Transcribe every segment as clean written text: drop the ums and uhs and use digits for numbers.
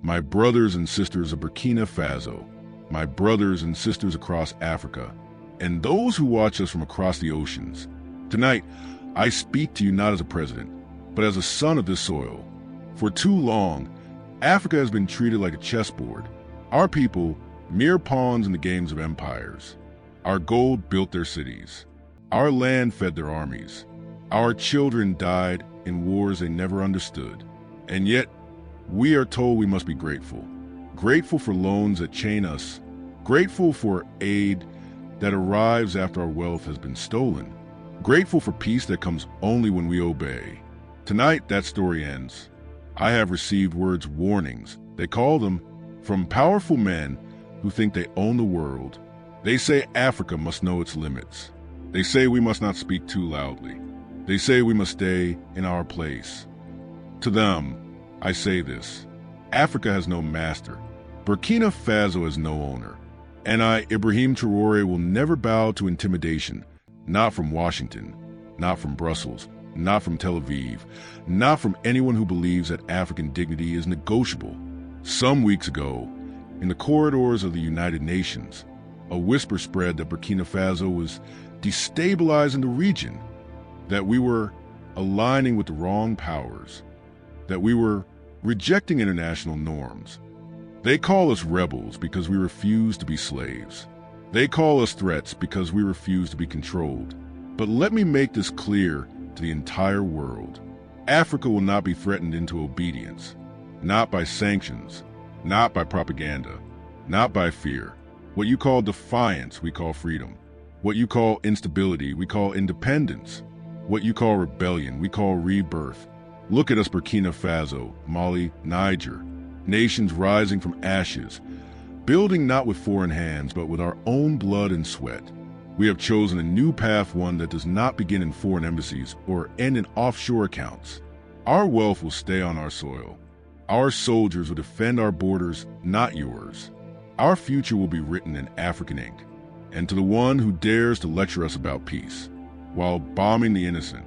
my brothers and sisters of Burkina Faso, my brothers and sisters across Africa, and those who watch us from across the oceans. Tonight, I speak to you not as a president, but as a son of this soil. For too long, Africa has been treated like a chessboard. Our people, mere pawns in the games of empires. Our gold built their cities. Our land fed their armies. Our children died in wars they never understood. And yet, we are told we must be grateful. Grateful for loans that chain us. Grateful for aid that arrives after our wealth has been stolen. Grateful for peace that comes only when we obey. Tonight, that story ends. I have received warnings. They call them from powerful men who think they own the world. They say Africa must know its limits. They say we must not speak too loudly. They say we must stay in our place. To them, I say this: Africa has no master. Burkina Faso has no owner. And I, Ibrahim Traore, will never bow to intimidation, not from Washington, not from Brussels, not from Tel Aviv, not from anyone who believes that African dignity is negotiable. Some weeks ago, in the corridors of the United Nations, a whisper spread that Burkina Faso was destabilizing the region, that we were aligning with the wrong powers, that we were rejecting international norms. They call us rebels because we refuse to be slaves. They call us threats because we refuse to be controlled. But let me make this clear to the entire world. Africa will not be threatened into obedience, not by sanctions, not by propaganda, not by fear. What you call defiance, we call freedom. What you call instability, we call independence. What you call rebellion, we call rebirth. Look at us, Burkina Faso, Mali, Niger, nations rising from ashes, building not with foreign hands, but with our own blood and sweat. We have chosen a new path, one that does not begin in foreign embassies or end in offshore accounts. Our wealth will stay on our soil. Our soldiers will defend our borders, not yours. Our future will be written in African ink. And to the one who dares to lecture us about peace, while bombing the innocent,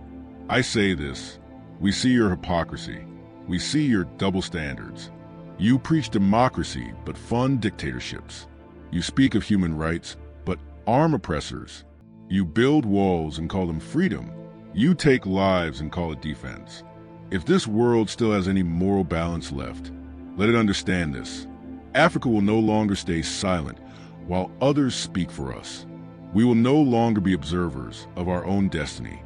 I say this: we see your hypocrisy. We see your double standards. You preach democracy, but fund dictatorships. You speak of human rights, but arm oppressors. You build walls and call them freedom. You take lives and call it defense. If this world still has any moral balance left, let it understand this: Africa will no longer stay silent while others speak for us. We will no longer be observers of our own destiny.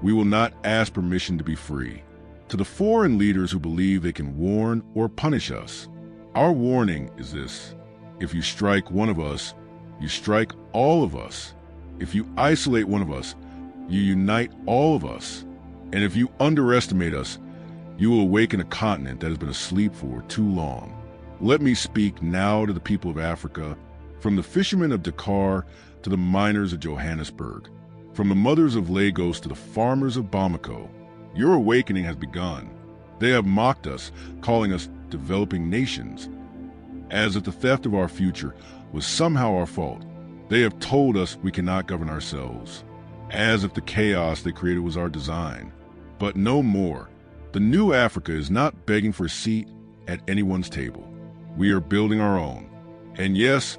We will not ask permission to be free. To the foreign leaders who believe they can warn or punish us, our warning is this: if you strike one of us, you strike all of us. If you isolate one of us, you unite all of us. And if you underestimate us, you will awaken a continent that has been asleep for too long. Let me speak now to the people of Africa, from the fishermen of Dakar to the miners of Johannesburg, from the mothers of Lagos to the farmers of Bamako. Your awakening has begun. They have mocked us, calling us developing nations, as if the theft of our future was somehow our fault. They have told us we cannot govern ourselves, as if the chaos they created was our design. But no more. The new Africa is not begging for a seat at anyone's table. We are building our own. And yes,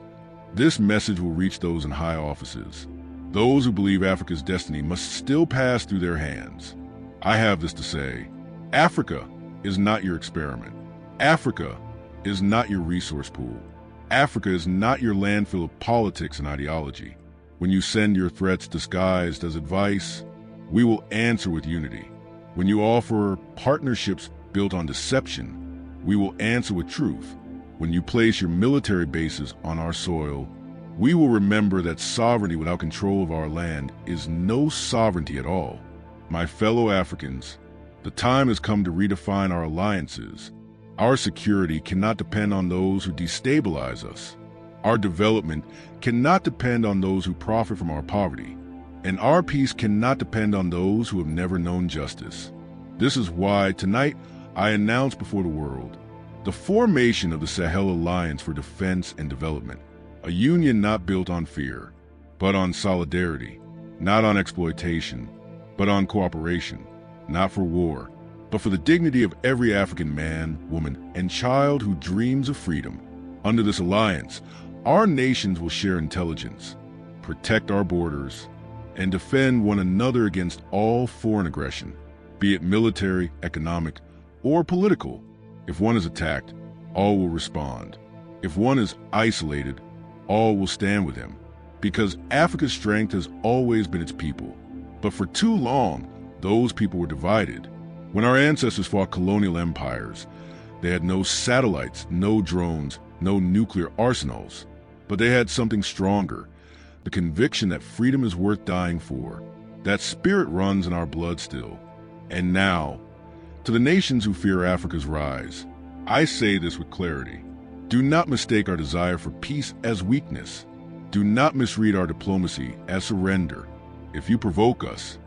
this message will reach those in high offices. Those who believe Africa's destiny must still pass through their hands. I have this to say: Africa is not your experiment. Africa is not your resource pool. Africa is not your landfill of politics and ideology. When you send your threats disguised as advice, we will answer with unity. When you offer partnerships built on deception, we will answer with truth. When you place your military bases on our soil, we will remember that sovereignty without control of our land is no sovereignty at all. My fellow Africans, the time has come to redefine our alliances. Our security cannot depend on those who destabilize us. Our development cannot depend on those who profit from our poverty. And our peace cannot depend on those who have never known justice. This is why tonight I announce before the world the formation of the Sahel Alliance for Defense and Development, a union not built on fear, but on solidarity, not on exploitation, but on cooperation, not for war, but for the dignity of every African man, woman, and child who dreams of freedom. Under this alliance, our nations will share intelligence, protect our borders, and defend one another against all foreign aggression, be it military, economic, or political. If one is attacked, all will respond. If one is isolated, all will stand with him. Because Africa's strength has always been its people. But for too long, those people were divided. When our ancestors fought colonial empires, they had no satellites, no drones, no nuclear arsenals. But they had something stronger, the conviction that freedom is worth dying for. That spirit runs in our blood still. And now, to the nations who fear Africa's rise, I say this with clarity. Do not mistake our desire for peace as weakness. Do not misread our diplomacy as surrender. If you provoke us,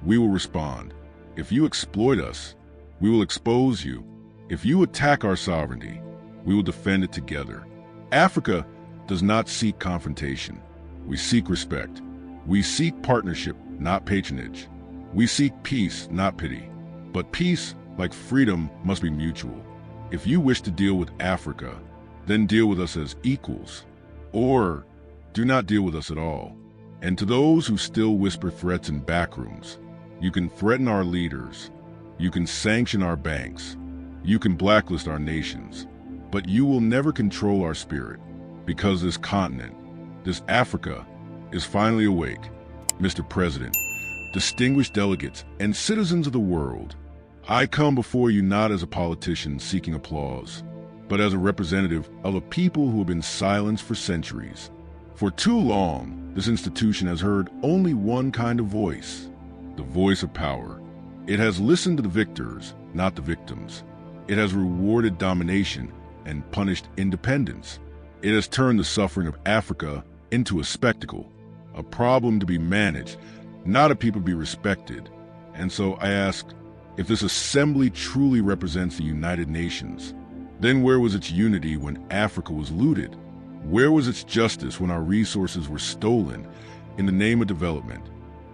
we will respond. If you exploit us, we will expose you. If you attack our sovereignty, we will defend it together. Africa does not seek confrontation. We seek respect. We seek partnership, not patronage. We seek peace, not pity. But peace, like freedom, must be mutual. If you wish to deal with Africa, then deal with us as equals. Or do not deal with us at all. And to those who still whisper threats in backrooms, you can threaten our leaders. You can sanction our banks. You can blacklist our nations. But you will never control our spirit, because this continent, this Africa, is finally awake. Mr. President, distinguished delegates, and citizens of the world, I come before you not as a politician seeking applause, but as a representative of a people who have been silenced for centuries. For too long, this institution has heard only one kind of voice, the voice of power. It has listened to the victors, not the victims. It has rewarded domination and punished independence. It has turned the suffering of Africa into a spectacle, a problem to be managed, not a people to be respected. And so I ask, if this assembly truly represents the United Nations, then where was its unity when Africa was looted? Where was its justice when our resources were stolen in the name of development?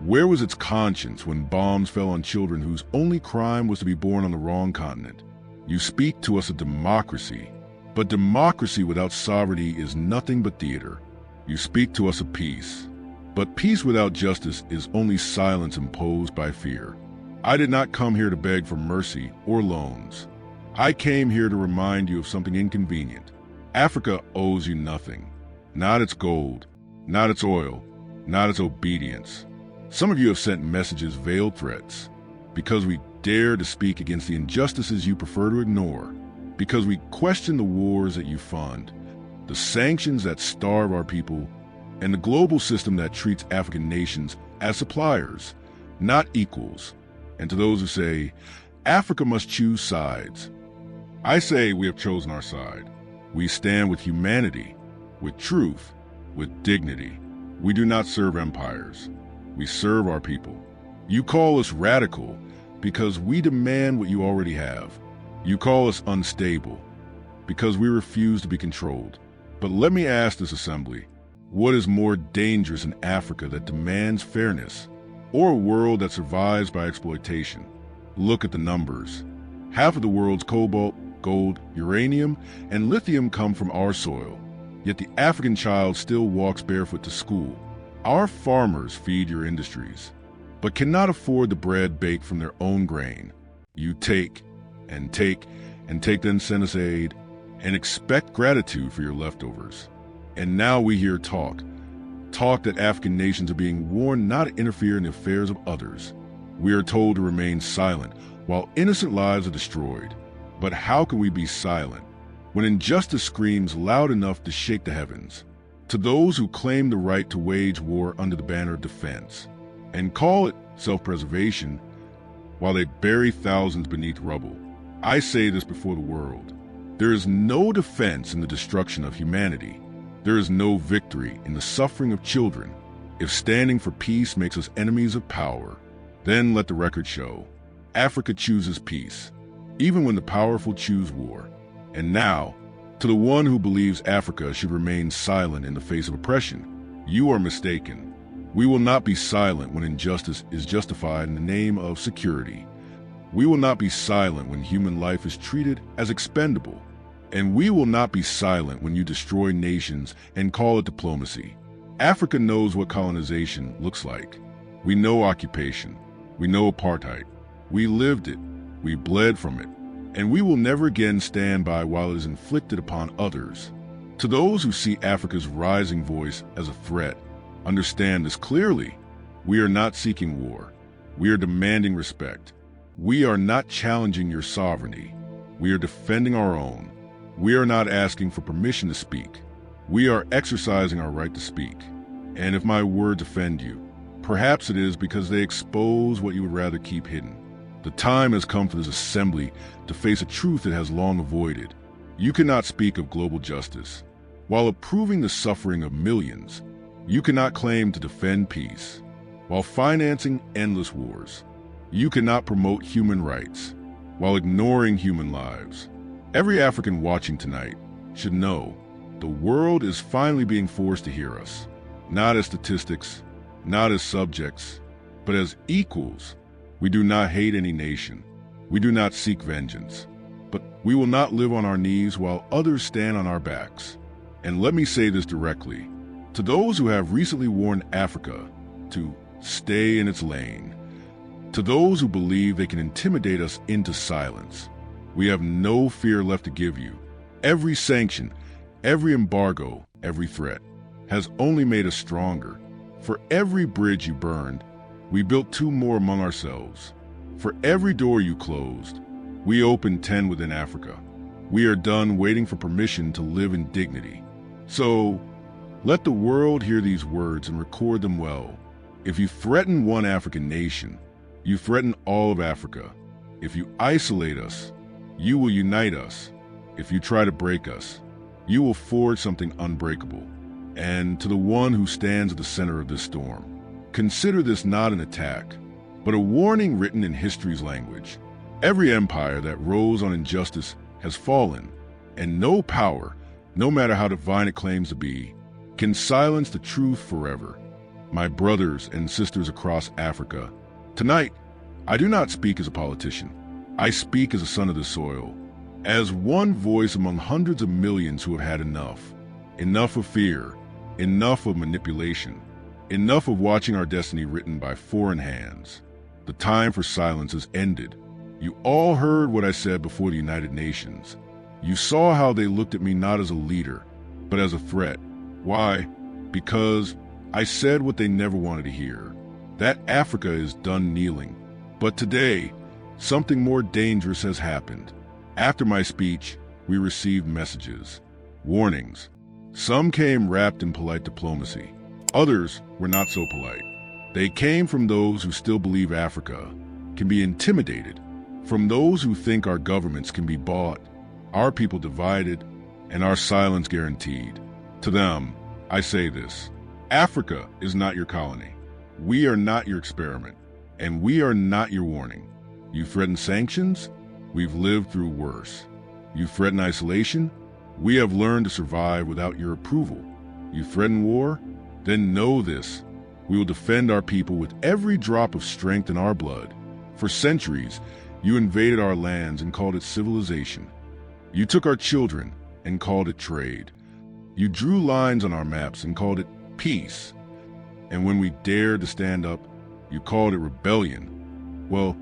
Where was its conscience when bombs fell on children whose only crime was to be born on the wrong continent? You speak to us of democracy, but democracy without sovereignty is nothing but theater. You speak to us of peace, but peace without justice is only silence imposed by fear. I did not come here to beg for mercy or loans. I came here to remind you of something inconvenient. Africa owes you nothing. Not its gold, not its oil, not its obedience. Some of you have sent messages, veiled threats, because we dare to speak against the injustices you prefer to ignore, because we question the wars that you fund, the sanctions that starve our people, and the global system that treats African nations as suppliers, not equals. And to those who say, Africa must choose sides, I say we have chosen our side. We stand with humanity, with truth, with dignity. We do not serve empires. We serve our people. You call us radical because we demand what you already have. You call us unstable because we refuse to be controlled. But let me ask this assembly, what is more dangerous in Africa that demands fairness, or a world that survives by exploitation? Look at the numbers. Half of the world's cobalt, gold, uranium, and lithium come from our soil. Yet the African child still walks barefoot to school. Our farmers feed your industries, but cannot afford the bread baked from their own grain. You take, and take, and take, then send us aid, and expect gratitude for your leftovers. And now we hear talk that African nations are being warned not to interfere in the affairs of others. We are told to remain silent while innocent lives are destroyed. But how can we be silent when injustice screams loud enough to shake the heavens? To those who claim the right to wage war under the banner of defense and call it self-preservation while they bury thousands beneath rubble, I say this before the world. There is no defense in the destruction of humanity. There is no victory in the suffering of children. If standing for peace makes us enemies of power, then let the record show. Africa chooses peace, even when the powerful choose war. And now, to the one who believes Africa should remain silent in the face of oppression, you are mistaken. We will not be silent when injustice is justified in the name of security. We will not be silent when human life is treated as expendable. And we will not be silent when you destroy nations and call it diplomacy. Africa knows what colonization looks like. We know occupation. We know apartheid. We lived it. We bled from it. And we will never again stand by while it is inflicted upon others. To those who see Africa's rising voice as a threat, understand this clearly. We are not seeking war. We are demanding respect. We are not challenging your sovereignty. We are defending our own. We are not asking for permission to speak. We are exercising our right to speak. And if my words offend you, perhaps it is because they expose what you would rather keep hidden. The time has come for this assembly to face a truth it has long avoided. You cannot speak of global justice. While approving the suffering of millions, you cannot claim to defend peace. While financing endless wars, you cannot promote human rights while ignoring human lives. Every African watching tonight should know the world is finally being forced to hear us, not as statistics, not as subjects, but as equals. We do not hate any nation. We do not seek vengeance. But we will not live on our knees while others stand on our backs. And let me say this directly. To those who have recently warned Africa to stay in its lane, to those who believe they can intimidate us into silence, we have no fear left to give you. Every sanction, every embargo, every threat has only made us stronger. For every bridge you burned, we built 2 more among ourselves. For every door you closed, we opened 10 within Africa. We are done waiting for permission to live in dignity. So, let the world hear these words and record them well. If you threaten one African nation, you threaten all of Africa. If you isolate us, you will unite us. If you try to break us, you will forge something unbreakable. And to the one who stands at the center of this storm, consider this not an attack, but a warning written in history's language. Every empire that rose on injustice has fallen, and no power, no matter how divine it claims to be, can silence the truth forever. My brothers and sisters across Africa, tonight, I do not speak as a politician. I speak as a son of the soil, as one voice among hundreds of millions who have had enough. Enough of fear, enough of manipulation, enough of watching our destiny written by foreign hands. The time for silence has ended. You all heard what I said before the United Nations. You saw how they looked at me not as a leader, but as a threat. Why? Because I said what they never wanted to hear. That Africa is done kneeling. But today, something more dangerous has happened. After my speech, we received messages, warnings. Some came wrapped in polite diplomacy. Others were not so polite. They came from those who still believe Africa can be intimidated, from those who think our governments can be bought, our people divided, and our silence guaranteed. To them, I say this: Africa is not your colony. We are not your experiment, and we are not your warning. You threaten sanctions? We've lived through worse. You threaten isolation? We have learned to survive without your approval. You threaten war? Then know this: we will defend our people with every drop of strength in our blood. For centuries, you invaded our lands and called it civilization. You took our children and called it trade. You drew lines on our maps and called it peace. And when we dared to stand up, you called it rebellion. Well,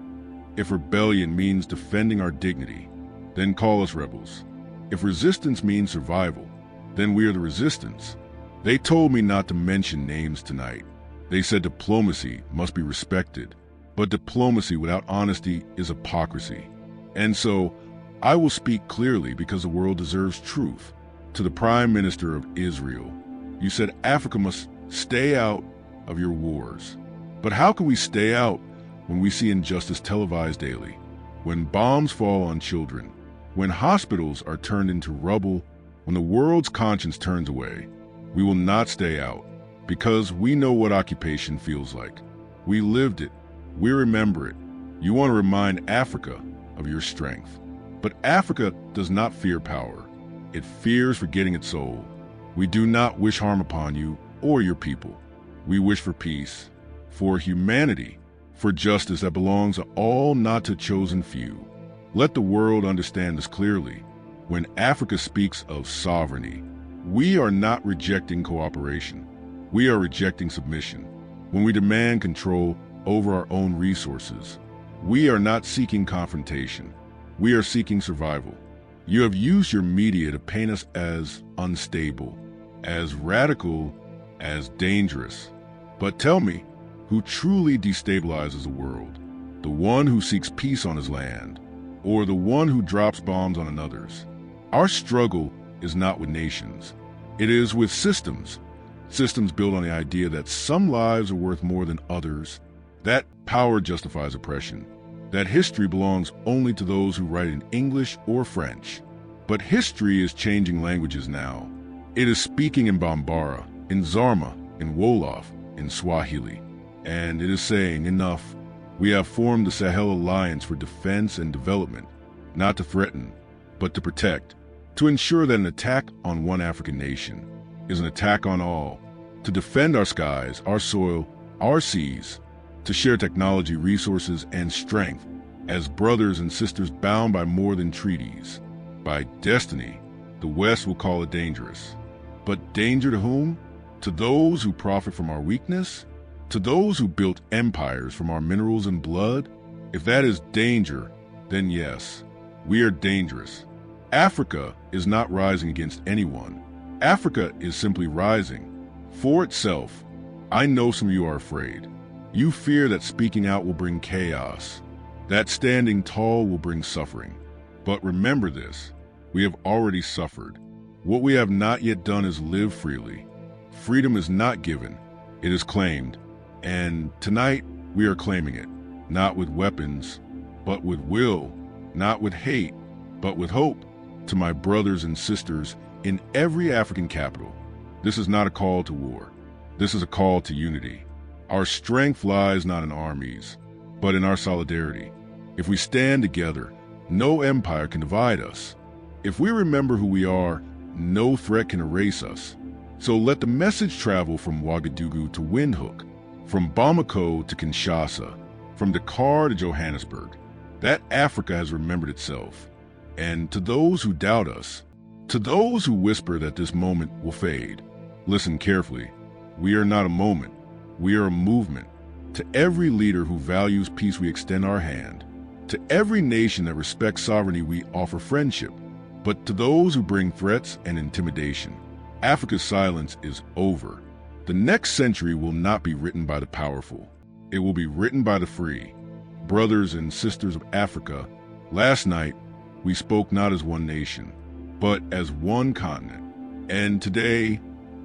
if rebellion means defending our dignity, then call us rebels. If resistance means survival, then we are the resistance. They told me not to mention names tonight. They said diplomacy must be respected, but diplomacy without honesty is hypocrisy. And so, I will speak clearly because the world deserves truth. To the Prime Minister of Israel, you said Africa must stay out of your wars. But how can we stay out when we see injustice televised daily, when bombs fall on children, when hospitals are turned into rubble, when the world's conscience turns away? We will not stay out, because we know what occupation feels like. We lived it. We remember it. You want to remind Africa of your strength. But Africa does not fear power. It fears forgetting its soul. We do not wish harm upon you or your people. We wish for peace, for humanity, for justice that belongs to all, not to a chosen few. Let the world understand this clearly. When Africa speaks of sovereignty, we are not rejecting cooperation. We are rejecting submission. When we demand control over our own resources, we are not seeking confrontation. We are seeking survival. You have used your media to paint us as unstable, as radical, as dangerous. But tell me, who truly destabilizes the world? The one who seeks peace on his land, or the one who drops bombs on another's? Our struggle is not with nations. It is with systems. Systems built on the idea that some lives are worth more than others, that power justifies oppression, that history belongs only to those who write in English or French. But history is changing languages now. It is speaking in Bambara, in Zarma, in Wolof, in Swahili. And it is saying, enough. We have formed the Sahel Alliance for defense and development, not to threaten, but to protect, to ensure that an attack on one African nation is an attack on all, to defend our skies, our soil, our seas, to share technology, resources, and strength as brothers and sisters bound by more than treaties. By destiny, the West will call it dangerous. But danger to whom? To those who profit from our weakness? To those who built empires from our minerals and blood? If that is danger, then yes, we are dangerous. Africa is not rising against anyone. Africa is simply rising for itself. I know some of you are afraid. You fear that speaking out will bring chaos, that standing tall will bring suffering. But remember this, we have already suffered. What we have not yet done is live freely. Freedom is not given, it is claimed. And tonight, we are claiming it, not with weapons, but with will, not with hate, but with hope. To my brothers and sisters in every African capital, this is not a call to war. This is a call to unity. Our strength lies not in armies, but in our solidarity. If we stand together, no empire can divide us. If we remember who we are, no threat can erase us. So let the message travel from Ouagadougou to Windhoek, from Bamako to Kinshasa, from Dakar to Johannesburg, that Africa has remembered itself. And to those who doubt us, to those who whisper that this moment will fade, listen carefully. We are not a moment. We are a movement. To every leader who values peace, we extend our hand. To every nation that respects sovereignty, we offer friendship. But to those who bring threats and intimidation, Africa's silence is over. The next century will not be written by the powerful. It will be written by the free. Brothers and sisters of Africa, last night, we spoke not as one nation, but as one continent. And today,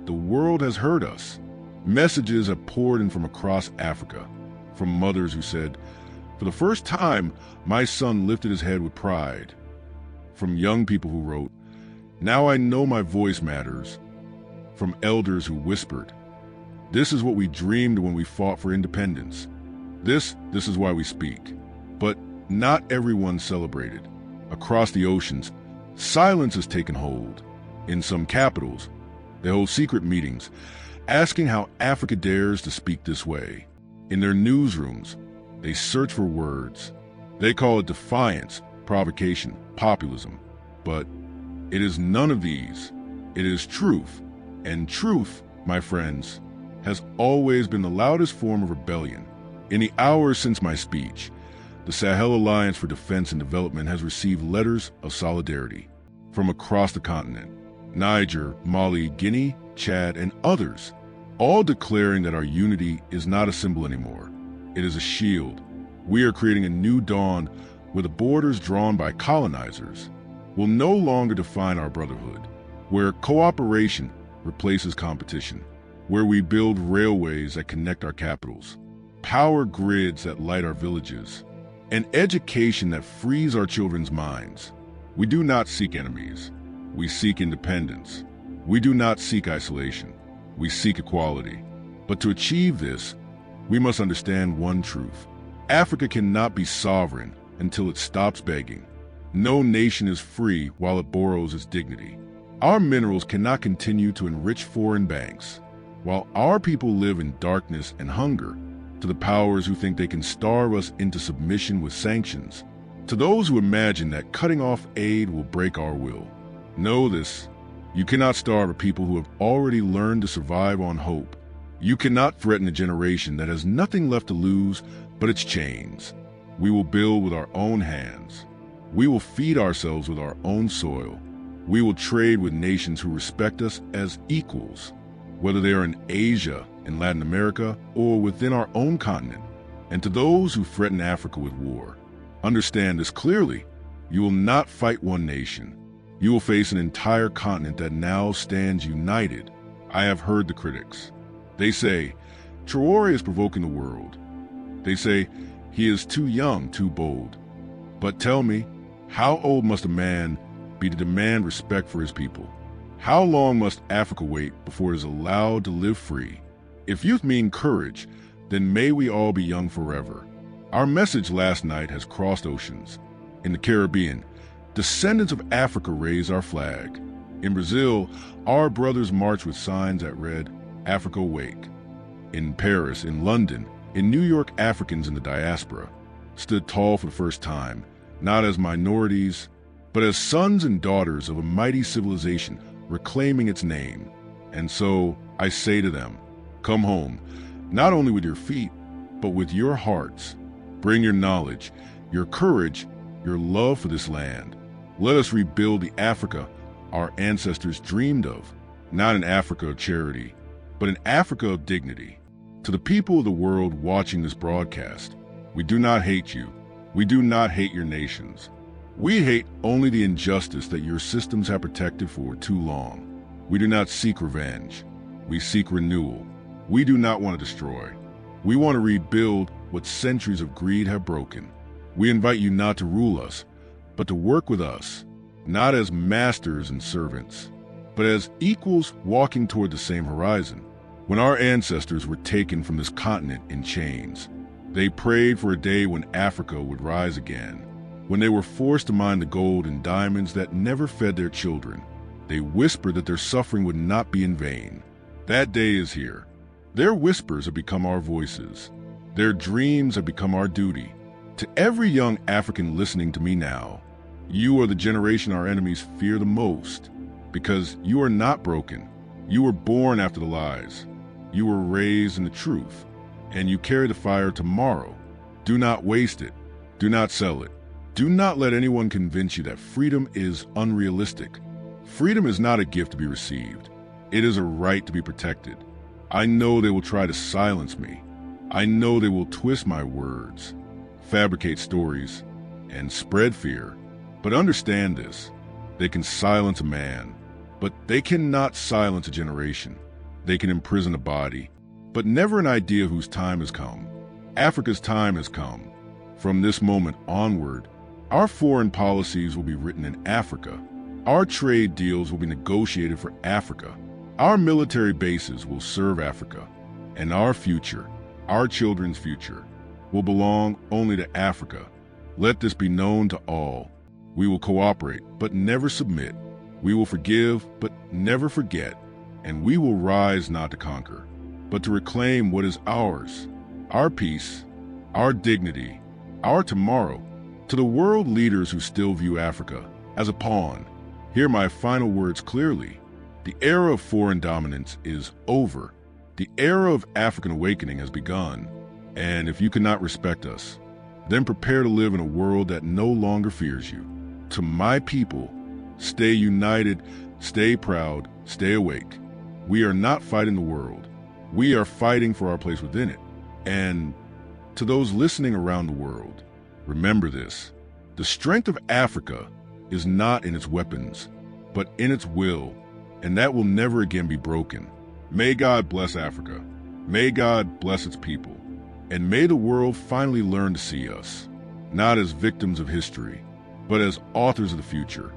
the world has heard us. Messages have poured in from across Africa, from mothers who said, "For the first time, my son lifted his head with pride." From young people who wrote, "Now I know my voice matters." From elders who whispered, "This is what we dreamed when we fought for independence. This is why we speak." But not everyone celebrated. Across the oceans, silence has taken hold. In some capitals, they hold secret meetings, asking how Africa dares to speak this way. In their newsrooms, they search for words. They call it defiance, provocation, populism. But it is none of these. It is truth. And truth, my friends, has always been the loudest form of rebellion. In the hours since my speech, the Sahel Alliance for Defense and Development has received letters of solidarity from across the continent. Niger, Mali, Guinea, Chad, and others, all declaring that our unity is not a symbol anymore. It is a shield. We are creating a new dawn where the borders drawn by colonizers will no longer define our brotherhood, where cooperation replaces competition, where we build railways that connect our capitals, power grids that light our villages, and education that frees our children's minds. We do not seek enemies. We seek independence. We do not seek isolation. We seek equality. But to achieve this, we must understand one truth. Africa cannot be sovereign until it stops begging. No nation is free while it borrows its dignity. Our minerals cannot continue to enrich foreign banks. While our people live in darkness and hunger, to the powers who think they can starve us into submission with sanctions, to those who imagine that cutting off aid will break our will. Know this: you cannot starve a people who have already learned to survive on hope. You cannot threaten a generation that has nothing left to lose but its chains. We will build with our own hands. We will feed ourselves with our own soil. We will trade with nations who respect us as equals, whether they are in Asia, in Latin America, or within our own continent. And to those who threaten Africa with war, understand this clearly: you will not fight one nation. You will face an entire continent that now stands united. I have heard the critics. They say, Traore is provoking the world. They say, he is too young, too bold. But tell me, how old must a man be to demand respect for his people? How long must Africa wait before it is allowed to live free? If youth mean courage, then may we all be young forever. Our message last night has crossed oceans. In the Caribbean, descendants of Africa raise our flag. In Brazil, our brothers march with signs that read, Africa Awake. In Paris, in London, in New York, Africans in the diaspora stood tall for the first time, not as minorities, but as sons and daughters of a mighty civilization reclaiming its name. And so I say to them, come home, not only with your feet, but with your hearts. Bring your knowledge, your courage, your love for this land. Let us rebuild the Africa our ancestors dreamed of, not an Africa of charity, but an Africa of dignity. To the people of the world watching this broadcast, we do not hate you. We do not hate your nations. We hate only the injustice that your systems have protected for too long. We do not seek revenge. We seek renewal. We do not want to destroy. We want to rebuild what centuries of greed have broken. We invite you not to rule us, but to work with us, not as masters and servants, but as equals walking toward the same horizon. When our ancestors were taken from this continent in chains, they prayed for a day when Africa would rise again. When they were forced to mine the gold and diamonds that never fed their children, they whispered that their suffering would not be in vain. That day is here. Their whispers have become our voices. Their dreams have become our duty. To every young African listening to me now, you are the generation our enemies fear the most, because you are not broken. You were born after the lies. You were raised in the truth, and you carry the fire tomorrow. Do not waste it. Do not sell it. Do not let anyone convince you that freedom is unrealistic. Freedom is not a gift to be received. It is a right to be protected. I know they will try to silence me. I know they will twist my words, fabricate stories, and spread fear. But understand this: they can silence a man, but they cannot silence a generation. They can imprison a body, but never an idea whose time has come. Africa's time has come. From this moment onward, our foreign policies will be written in Africa. Our trade deals will be negotiated for Africa. Our military bases will serve Africa. And our future, our children's future, will belong only to Africa. Let this be known to all. We will cooperate, but never submit. We will forgive, but never forget. And we will rise not to conquer, but to reclaim what is ours, our peace, our dignity, our tomorrow. To the world leaders who still view Africa as a pawn, hear my final words clearly. The era of foreign dominance is over. The era of African awakening has begun. And if you cannot respect us, then prepare to live in a world that no longer fears you. To my people, stay united, stay proud, stay awake. We are not fighting the world. We are fighting for our place within it. And to those listening around the world, remember this: the strength of Africa is not in its weapons, but in its will, and that will never again be broken. May God bless Africa. May God bless its people. And may the world finally learn to see us, not as victims of history, but as authors of the future.